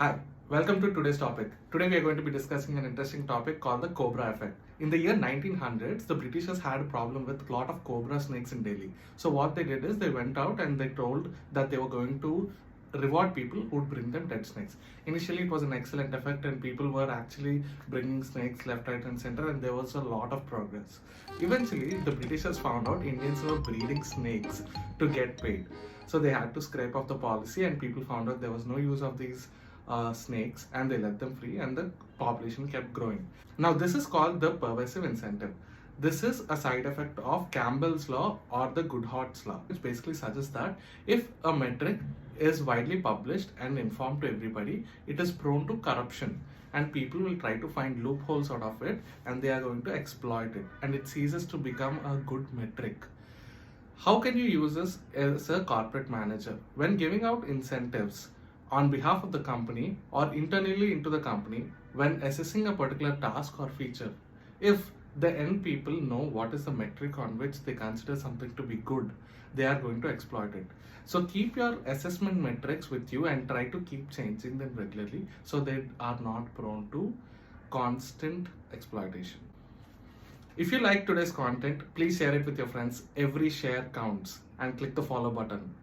Hi, welcome to today's topic. Today we are going to be discussing an interesting topic called the cobra effect. In the year 1900s, the Britishers had a problem with a lot of cobra snakes in Delhi. So what they did is they went out and they told that they were going to reward people who would bring them dead snakes. Initially it was an excellent effect and people were actually bringing snakes left, right and center, and there was a lot of progress. Eventually the Britishers found out Indians were breeding snakes to get paid. So they had to scrape off the policy and people found out there was no use of these snakes and they let them free and the population kept growing. Now this is called the pervasive incentive. This is a side effect of Campbell's law or the Goodhart's law, which basically suggests that if a metric is widely published and informed to everybody, it is prone to corruption and people will try to find loopholes out of it and they are going to exploit it and it ceases to become a good metric. How can you use this as a corporate manager? When giving out incentives on behalf of the company or internally into the company, when assessing a particular task or feature, if the end people know what is the metric on which they consider something to be good, they are going to exploit it. So keep your assessment metrics with you and try to keep changing them regularly so they are not prone to constant exploitation. If you like today's content, please share it with your friends. Every share counts and click the follow button.